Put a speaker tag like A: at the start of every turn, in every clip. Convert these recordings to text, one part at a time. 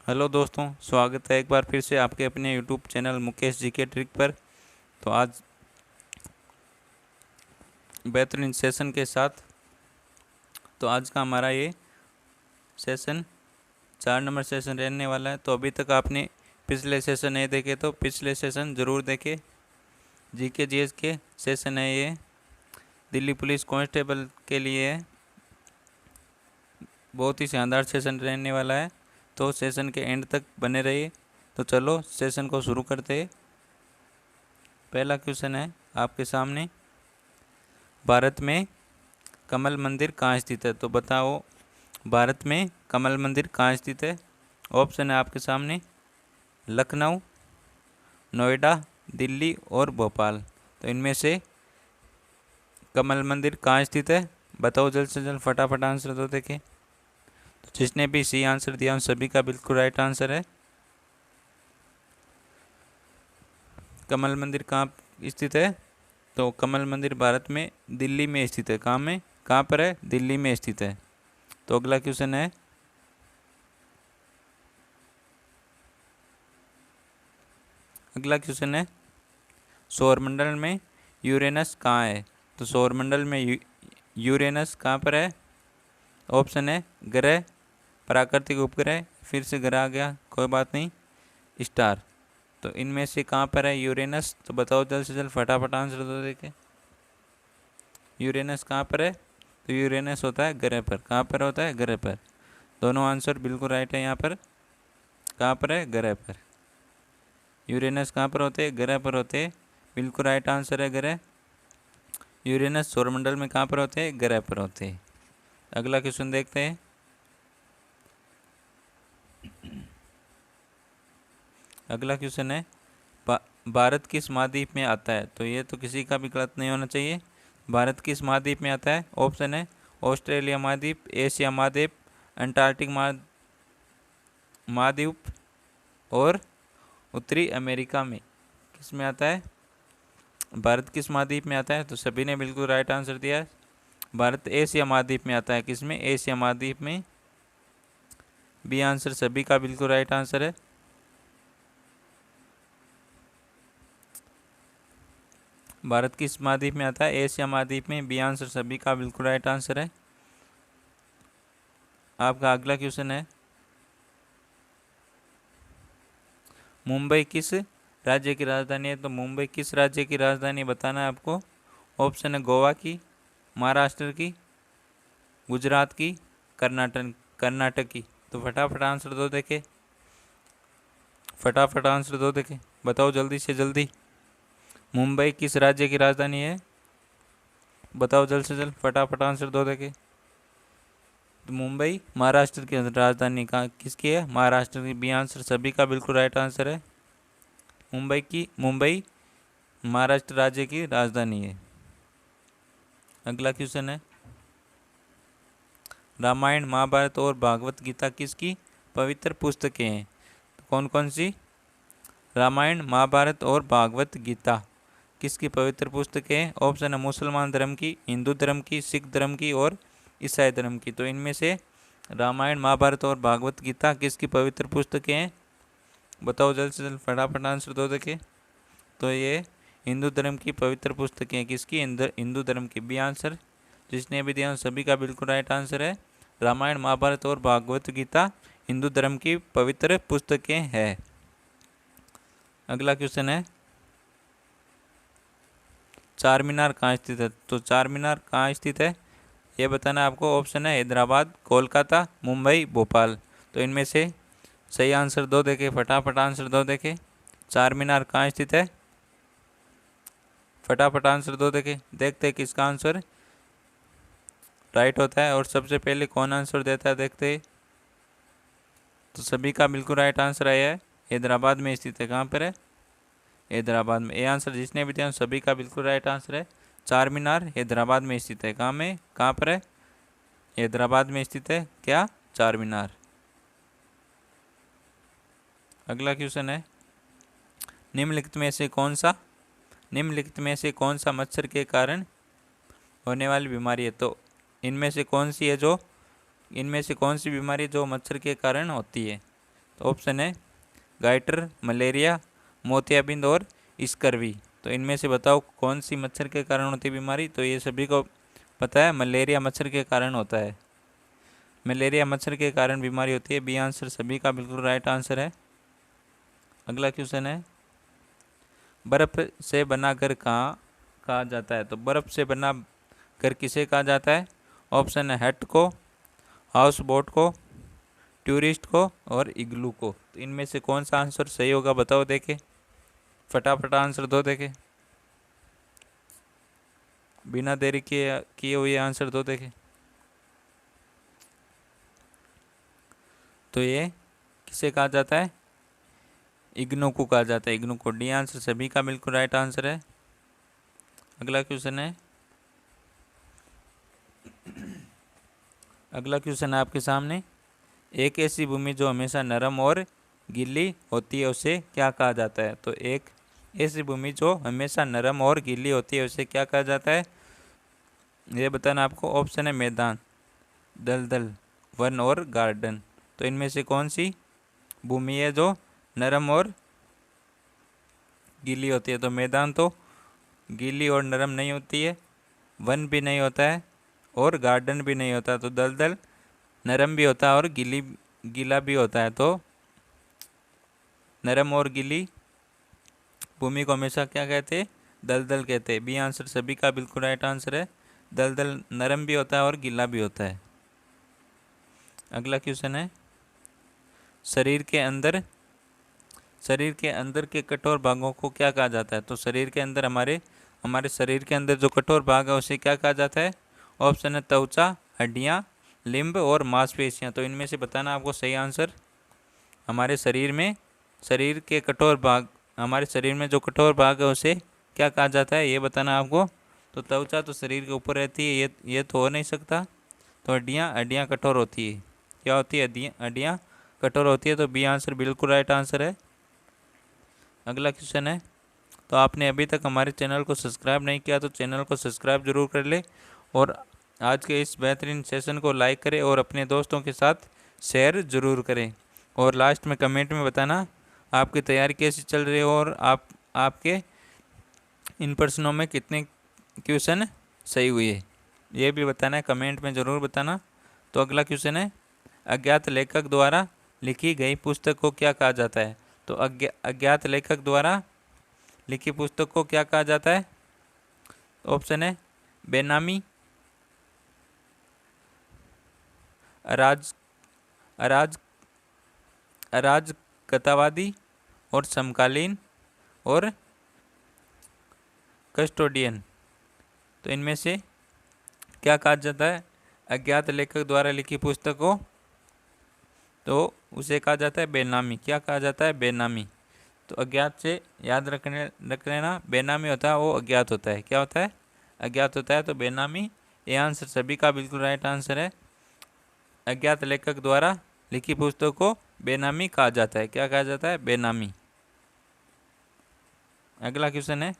A: Hello दोस्तों, स्वागत है एक बार फिर से आपके अपने यूट्यूब चैनल मुकेश जी के ट्रिक पर। तो आज बेहतरीन सेशन के साथ आज का हमारा ये सेशन 4 नंबर सेशन रहने वाला है। तो अभी तक आपने पिछले सेशन नहीं देखे तो पिछले सेशन ज़रूर देखे। जीके जीएस के सेशन है ये, दिल्ली पुलिस कांस्टेबल के लिए है। बहुत ही शानदार सेशन रहने वाला है, तो सेशन के एंड तक बने रहिए। तो चलो सेशन को शुरू करते हैं। पहला क्वेश्चन है आपके सामने, भारत में कमल मंदिर कहाँ स्थित है? तो बताओ भारत में कमल मंदिर कहाँ स्थित है? ऑप्शन है आपके सामने लखनऊ, नोएडा, दिल्ली और भोपाल। तो इनमें से कमल मंदिर कहाँ स्थित है? बताओ जल्द से जल्द, फटाफट आंसर दो देखें। तो जिसने भी सी आंसर दिया उन सभी का बिल्कुल राइट आंसर है। कमल मंदिर कहाँ स्थित है? तो कमल मंदिर भारत में दिल्ली में स्थित है। कहाँ पर है? दिल्ली में स्थित है। तो अगला क्वेश्चन है, सौरमंडल में यूरेनस कहाँ है? तो सौरमंडल में यूरेनस कहाँ पर है? ऑप्शन है ग्रह, प्राकृतिक उपग्रह, फिर से ग्रह आ गया कोई बात नहीं, स्टार। तो इनमें से कहाँ पर है यूरेनस? तो बताओ जल्द से जल्द, फटाफट आंसर दो देखे। यूरेनस कहाँ पर है? तो यूरेनस होता है ग्रह पर। कहाँ पर होता है? ग्रह पर। दोनों आंसर बिल्कुल राइट है यहाँ पर। कहाँ पर है? ग्रह पर। यूरेनस कहाँ पर होते हैं? ग्रह पर होते हैं। बिल्कुल राइट आंसर है ग्रह। यूरेनस सौरमंडल में कहाँ पर होते हैं? ग्रह पर होते हैं। अगला क्वेश्चन देखते हैं। अगला क्वेश्चन है, भारत किस महाद्वीप में आता है? तो ये तो किसी का भी गलत नहीं होना चाहिए। भारत किस महाद्वीप में आता है? ऑप्शन है ऑस्ट्रेलिया महाद्वीप, एशिया महाद्वीप, अंटार्कटिक महाद्वीप और उत्तरी अमेरिका में। किस में आता है? भारत किस महाद्वीप में आता है? तो सभी ने बिल्कुल राइट आंसर दिया है। भारत एशिया महाद्वीप में आता है। किस में? एशिया महाद्वीप में। बी आंसर सभी का बिल्कुल राइट आंसर है। भारत किस महाद्वीप में आता है? एशिया महाद्वीप में। बी आंसर सभी का बिल्कुल राइट आंसर है। आपका अगला क्वेश्चन है, मुंबई किस राज्य की राजधानी है? तो मुंबई किस राज्य की राजधानी बताना है आपको। ऑप्शन है गोवा की, महाराष्ट्र की, गुजरात की, कर्नाटक की। तो फटाफट आंसर दो देखे। फटाफट आंसर दो देखे, बताओ जल्दी से जल्दी। मुंबई किस राज्य की राजधानी है? बताओ जल्द से जल्द, फटाफट आंसर दो देखे। तो मुंबई महाराष्ट्र की राजधानी किसकी है? महाराष्ट्र की। बी आंसर सभी का बिल्कुल राइट आंसर है। मुंबई महाराष्ट्र राज्य की राजधानी है। अगला क्वेश्चन है, रामायण, महाभारत और भागवत गीता किसकी पवित्र पुस्तकें हैं? तो कौन कौन सी? रामायण, महाभारत और भागवत गीता किसकी पवित्र पुस्तकें हैं? ऑप्शन है मुसलमान धर्म की, हिंदू धर्म की, सिख धर्म की और ईसाई धर्म की। तो इनमें से रामायण, महाभारत और भागवत गीता किसकी पवित्र पुस्तकें हैं? बताओ जल्द से जल्द, फटाफट आंसर दो देखे। तो ये हिंदू धर्म की पवित्र पुस्तकें हैं। किसकी? हिंदू धर्म की। बी आंसर जिसने भी दिया सभी का बिल्कुल राइट आंसर है। रामायण, महाभारत और भागवत गीता हिंदू धर्म की पवित्र पुस्तकें हैं। अगला क्वेश्चन है, चार मीनार कहाँ स्थित है? तो चार मीनार कहाँ स्थित है ये बताना आपको। ऑप्शन है हैदराबाद, कोलकाता, मुंबई, भोपाल। तो इनमें से सही आंसर दो देखे, फटाफट आंसर दो देखे। चार मीनार कहाँ स्थित है? फटाफट आंसर दो देखे। देखते हैं किसका आंसर राइट होता है और सबसे पहले कौन आंसर देता है, देखते हैं। तो सभी का बिल्कुल राइट आंसर आया है, हैदराबाद में स्थित है। कहाँ पर है? हैदराबाद में। ये आंसर जिसने भी दिया सभी का बिल्कुल राइट आंसर है। चार मीनार हैदराबाद में स्थित है। कहाँ पर है? हैदराबाद में स्थित है क्या चार मीनार। अगला क्वेश्चन है, निम्नलिखित में से कौन सा मच्छर के कारण होने वाली बीमारी है? तो इनमें से कौन सी बीमारी जो मच्छर के कारण होती है? तो ऑप्शन है गाइटर, मलेरिया, मोतियाबिंद और स्कर्वी। तो इनमें से बताओ कौन सी मच्छर के कारण होती है बीमारी। तो ये सभी को पता है, मलेरिया मच्छर के कारण होता है। मलेरिया मच्छर के कारण बीमारी होती है। बी आंसर सभी का बिल्कुल राइट आंसर है। अगला क्वेश्चन है, बर्फ़ से बना घर कहाँ कहा जाता है। तो बर्फ़ से बना घर किसे कहा जाता है। ऑप्शन है हट को, हाउस बोट को, टूरिस्ट को और इग्लू को। तो इनमें से कौन सा आंसर सही होगा बताओ देखे, फटाफट आंसर दो देखे, बिना देरी किए हुए आंसर दो देखे। तो ये किसे कहा जाता है, इग्नू को कहा जाता है, इग्नू को। डी आंसर सभी का बिल्कुल राइट आंसर है। अगला क्वेश्चन है, अगला क्वेश्चन है आपके सामने, एक ऐसी भूमि जो हमेशा नरम और गीली होती है उसे क्या कहा जाता है। तो एक ऐसी भूमि जो हमेशा नरम और गीली होती है उसे क्या कहा जाता है, ये बताना आपको। ऑप्शन है मैदान, दलदल, वन और गार्डन। तो इनमें से कौन सी भूमि है जो नरम और गीली होती है। तो मैदान तो गीली और नरम नहीं होती है, वन भी नहीं होता है और गार्डन भी नहीं होता। तो दलदल नरम भी होता है और गीला भी होता है। तो नरम और गीली भूमि को हमेशा क्या कहते हैं, दलदल कहते हैं। बी आंसर सभी का बिल्कुल राइट आंसर है। दलदल नरम भी होता है और गीला भी होता है। अगला क्वेश्चन है, शरीर के अंदर के कठोर भागों को क्या कहा जाता है। तो शरीर के अंदर हमारे शरीर के अंदर जो कठोर भाग है उसे क्या कहा जाता है। ऑप्शन है त्वचा, हड्डियाँ, लिम्ब और मांसपेशियाँ। तो इनमें से बताना आपको सही आंसर। हमारे शरीर में जो कठोर भाग है उसे क्या कहा जाता है, ये बताना आपको। तो त्वचा तो शरीर के ऊपर रहती है, ये तो हो नहीं सकता। तो हड्डियाँ कठोर होती है, क्या होती है, हड्डियाँ कठोर होती है। तो बी आंसर बिल्कुल राइट आंसर है। अगला क्वेश्चन है, तो आपने अभी तक हमारे चैनल को सब्सक्राइब नहीं किया तो चैनल को सब्सक्राइब जरूर कर ले और आज के इस बेहतरीन सेशन को लाइक करें और अपने दोस्तों के साथ शेयर ज़रूर करें। और लास्ट में कमेंट में बताना आपकी तैयारी कैसी चल रही है और आपके इन प्रश्नों में कितने क्वेश्चन सही हुए, ये भी बताना है, कमेंट में ज़रूर बताना। तो अगला क्वेश्चन है, अज्ञात लेखक द्वारा लिखी गई पुस्तक को क्या कहा जाता है। तो अज्ञात लेखक द्वारा लिखी पुस्तक को क्या कहा जाता है। ऑप्शन है बेनामी, अराज अराज अराजकतावादी और समकालीन और कस्टोडियन। तो इनमें से क्या कहा जाता है, अज्ञात लेखक द्वारा लिखी पुस्तक को तो उसे कहा जाता है बेनामी। क्या कहा जाता है, बेनामी। तो अज्ञात से याद रख लेना, बेनामी होता है वो अज्ञात होता है, क्या होता है, अज्ञात होता है। तो बेनामी, ये आंसर सभी का बिल्कुल राइट आंसर है। अज्ञात लेखक द्वारा लिखी पुस्तक को बेनामी कहा जाता है, क्या कहा जाता है, बेनामी। अगला क्वेश्चन है,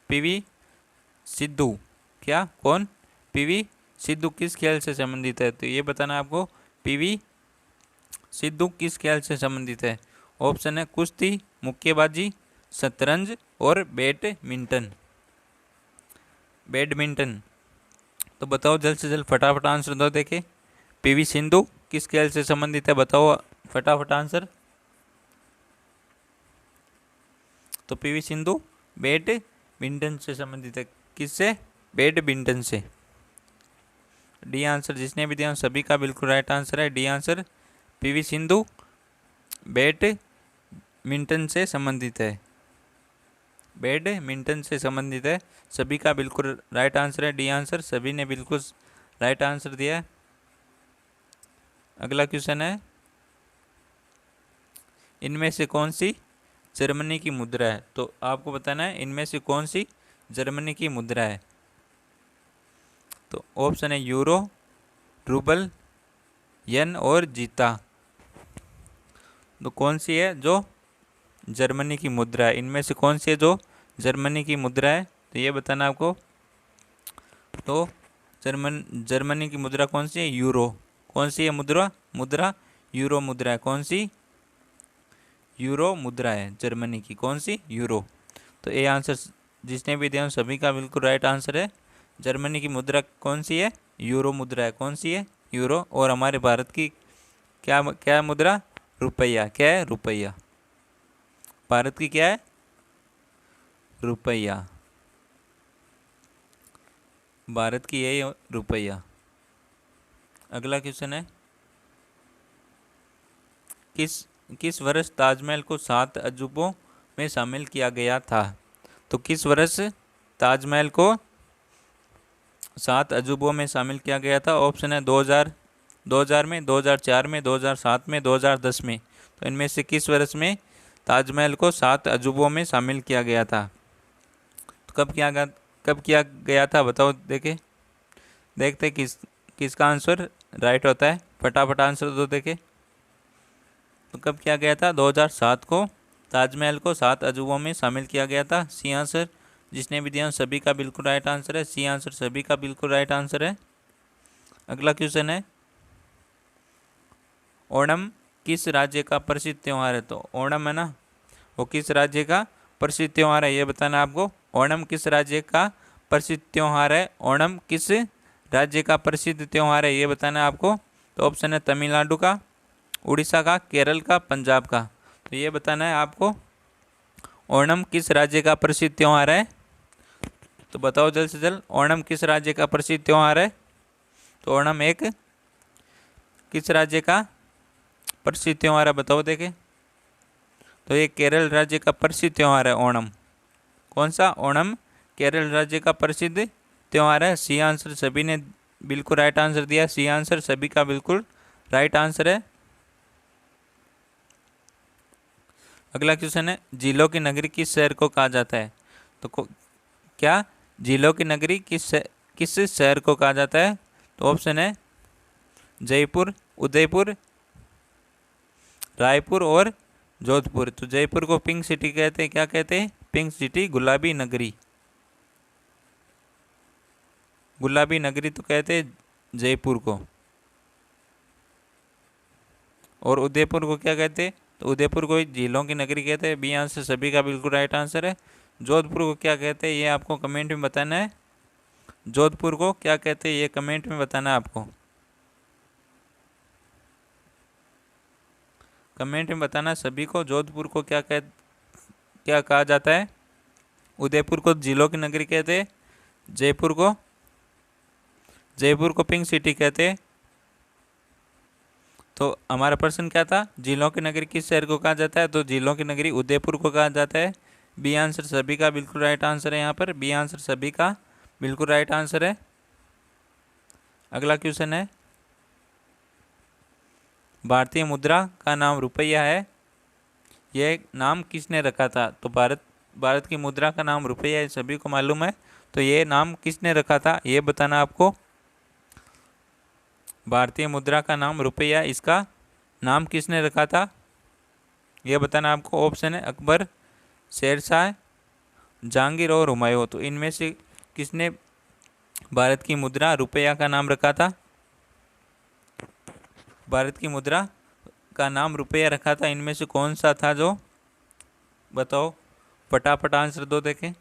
A: पीवी सिद्धू, क्या कौन, पीवी सिद्धू किस खेल से संबंधित है। तो ये बताना आपको, पीवी सिद्धू किस खेल से संबंधित है। ऑप्शन है कुश्ती, मुक्केबाजी, शतरंज और बैडमिंटन। तो बताओ जल्द से जल्द फटाफट आंसर दो देखे, पीवी सिंधु किस खेल से संबंधित है, बताओ फटाफट आंसर। तो पीवी सिंधु बैडमिंटन से संबंधित है, किससे, बैडमिंटन से। डी आंसर जिसने भी दिया सभी का बिल्कुल राइट आंसर है। D answer PV Sindhu badminton से संबंधित है, बैडमिंटन से संबंधित है, सभी का बिल्कुल राइट आंसर है। डी आंसर सभी ने बिल्कुल राइट आंसर दिया है। अगला क्वेश्चन है, इनमें से कौन सी जर्मनी की मुद्रा है। तो आपको बताना है इनमें से कौन सी जर्मनी की मुद्रा है। तो ऑप्शन है यूरो, रूबल, येन और जीता। तो कौन सी है जो जर्मनी की मुद्रा है, इनमें से कौन सी है जो जर्मनी की मुद्रा है, तो ये बताना आपको। तो जर्मनी की मुद्रा कौन सी है, यूरो। कौन सी है मुद्रा यूरो मुद्रा है। कौन सी? यूरो मुद्रा है जर्मनी की। कौन सी? यूरो। तो ए आंसर जिसने भी दिया सभी का बिल्कुल राइट आंसर है। जर्मनी की मुद्रा कौन सी है? यूरो मुद्रा है। कौन सी है? यूरो। और हमारे भारत की क्या क्या मुद्रा? रुपया। क्या है? रुपया। भारत की क्या है? रुपया। भारत की यही रुपया। अगला क्वेश्चन है, किस किस वर्ष ताजमहल को 7 अजूबों में शामिल किया गया था? तो किस वर्ष ताजमहल को 7 अजूबों में शामिल किया गया था? ऑप्शन है 2000 में, 2004 में, 2007 में, 2010 में। तो इनमें से किस वर्ष में ताजमहल को 7 अजूबों में शामिल किया गया था? तो कब किया गया था बताओ। देखते किसका आंसर राइट होता है। फटाफट आंसर दो देखे। तो कब किया गया था? 2007 को ताजमहल को 7 अजूबों में शामिल किया गया था। सी आंसर जिसने भी दिया सभी का बिल्कुल राइट आंसर है। सी आंसर सभी का बिल्कुल राइट आंसर है। अगला क्वेश्चन है, ओणम किस राज्य का प्रसिद्ध त्यौहार है? तो ओणम है ना, वो किस राज्य का प्रसिद्ध त्यौहार है ये बताना आपको। ओणम किस राज्य का प्रसिद्ध त्यौहार है? ओणम किस राज्य का प्रसिद्ध त्यौहार है ये बताना है आपको। तो ऑप्शन है तमिलनाडु का, उड़ीसा का, केरल का, पंजाब का। तो ये बताना है आपको ओणम किस राज्य का प्रसिद्ध त्यौहार है। तो बताओ जल्द से जल्द, ओणम किस राज्य का प्रसिद्ध त्यौहार है? तो ओणम एक किस राज्य का प्रसिद्ध त्यौहार है बताओ देखे। तो ये केरल राज्य का प्रसिद्ध त्यौहार है ओणम। कौन सा? ओणम केरल राज्य का प्रसिद्ध त्यौहार है। सी आंसर सभी ने बिल्कुल राइट आंसर दिया। सी आंसर सभी का बिल्कुल राइट आंसर है। अगला क्वेश्चन है, झीलों की नगरी किस शहर को कहा जाता है? तो क्या झीलों की नगरी किस शहर को कहा जाता है? तो ऑप्शन है जयपुर, उदयपुर, रायपुर और जोधपुर। तो जयपुर को पिंक सिटी कहते हैं। क्या कहते हैं? पिंक सिटी, गुलाबी नगरी। गुलाबी नगरी तो कहते हैं जयपुर को। और उदयपुर को क्या कहते हैं? तो उदयपुर को झीलों की नगरी कहते हैं। बी आंसर सभी का बिल्कुल राइट आंसर है। जोधपुर को क्या कहते हैं ये आपको कमेंट में बताना है। जोधपुर को क्या कहते हैं ये कमेंट में बताना है आपको। कमेंट में बताना सभी को, जोधपुर को क्या कहा जाता है। उदयपुर को झीलों की नगरी कहते हैं। जयपुर को पिंक सिटी कहते हैं। तो हमारा प्रश्न क्या था? झीलों की नगरी किस शहर को कहा जाता है? तो झीलों की नगरी उदयपुर को कहा जाता है। बी आंसर सभी का बिल्कुल राइट आंसर है। यहाँ पर बी आंसर सभी का बिल्कुल राइट आंसर है। अगला क्वेश्चन है, भारतीय मुद्रा का नाम रुपया है, यह नाम किसने रखा था? तो भारत की मुद्रा का नाम रुपया है, सभी को मालूम है। तो ये नाम किसने रखा था ये बताना आपको। भारतीय मुद्रा का नाम रुपया, इसका नाम किसने रखा था यह बताना आपको। ऑप्शन है अकबर, शेरशाह, जहांगीर और हुमायूं। तो इनमें से किसने भारत की मुद्रा रुपया का नाम रखा था? भारत की मुद्रा का नाम रुपया रखा था, इनमें से कौन सा था जो? बताओ फटाफट आंसर दो देखें।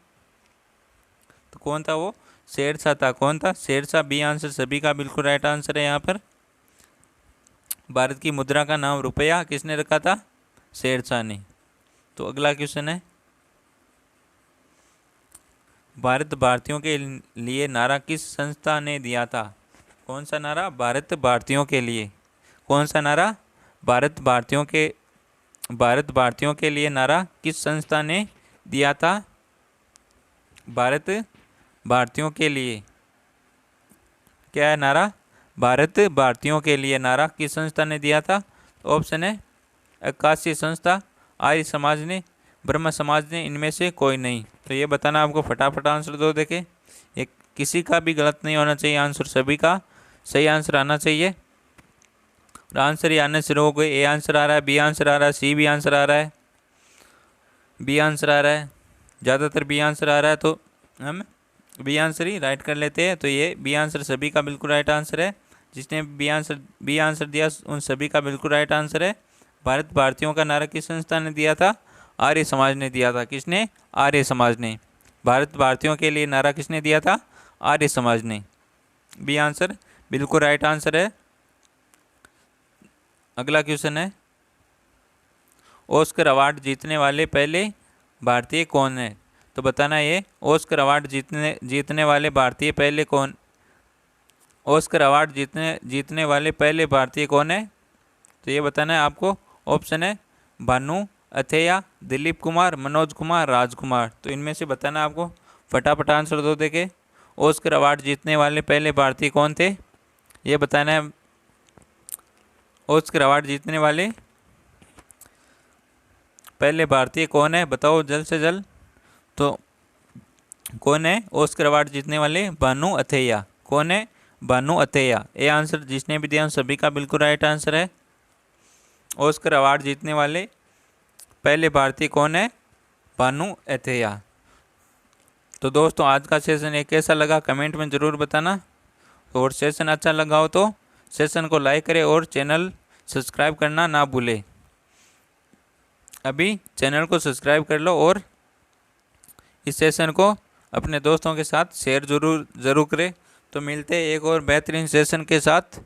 A: तो कौन था वो? शेरशाह था। कौन था? शेरशाह। बी आंसर सभी का बिल्कुल राइट आंसर है। यहाँ पर भारत की मुद्रा का नाम रुपया किसने रखा था? शेरशाह ने। तो अगला क्वेश्चन है, भारत भारतीयों के लिए नारा किस संस्था ने दिया था? कौन सा नारा? भारत भारतीयों के लिए। कौन सा नारा? भारत भारतीयों के लिए नारा किस संस्था ने दिया था? भारत भारतीयों के लिए क्या है नारा? भारत भारतीयों के लिए नारा किस संस्था ने दिया था? ऑप्शन है आकाशीय संस्था, आर्य समाज ने, ब्रह्म समाज ने, इनमें से कोई नहीं। तो ये बताना आपको। फटाफट आंसर दो देखे। ये किसी का भी गलत नहीं होना चाहिए, आंसर सभी का सही आंसर आना चाहिए। और आंसर ही आने शुरू हो गए। ए आंसर आ रहा है, बी आंसर आ रहा है, सी भी आंसर आ रहा है, बी आंसर आ रहा है, ज़्यादातर बी आंसर आ रहा है। तो हम बी आंसर ही राइट कर लेते हैं। तो ये बी आंसर सभी का बिल्कुल राइट आंसर है। जिसने बी आंसर दिया उन सभी का बिल्कुल राइट आंसर है। भारतीयों का नारा किस संस्था ने दिया था? आर्य समाज ने दिया था। किसने? आर्य समाज ने। भारतीयों के लिए नारा किसने दिया था? आर्य समाज ने। बी आंसर बिल्कुल राइट आंसर है। अगला क्वेश्चन है, ऑस्कर अवार्ड जीतने वाले पहले भारतीय कौन है? तो बताना ये ऑस्कर अवार्ड जीतने वाले भारतीय पहले कौन, ऑस्कर अवार्ड जीतने वाले पहले भारतीय कौन है? तो ये बताना है आपको। ऑप्शन है भानु अथैया, दिलीप कुमार, मनोज कुमार, राजकुमार। तो इनमें से बताना है आपको। फटाफट आंसर दो देखे। ऑस्कर अवार्ड जीतने वाले पहले भारतीय कौन थे? ये बताना है। ऑस्कर अवार्ड जीतने वाले पहले भारतीय कौन है? बताओ जल्द से जल्द। तो कौन है ऑस्कर अवार्ड जीतने वाले? भानु अथैया। कौन है? भानु अथैया। ये आंसर जिसने भी दिया सभी का बिल्कुल राइट आंसर है। ऑस्कर अवार्ड जीतने वाले पहले भारतीय कौन है? भानु अथैया। तो दोस्तों आज का सेशन ये कैसा लगा कमेंट में ज़रूर बताना, और सेशन अच्छा लगा हो तो सेशन को लाइक करें और चैनल सब्सक्राइब करना ना भूलें। अभी चैनल को सब्सक्राइब कर लो और इस सेशन को अपने दोस्तों के साथ शेयर ज़रूर करें। तो मिलते हैं एक और बेहतरीन सेशन के साथ।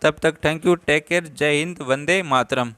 A: तब तक थैंक यू, टेक केयर, जय हिंद, वंदे मातरम।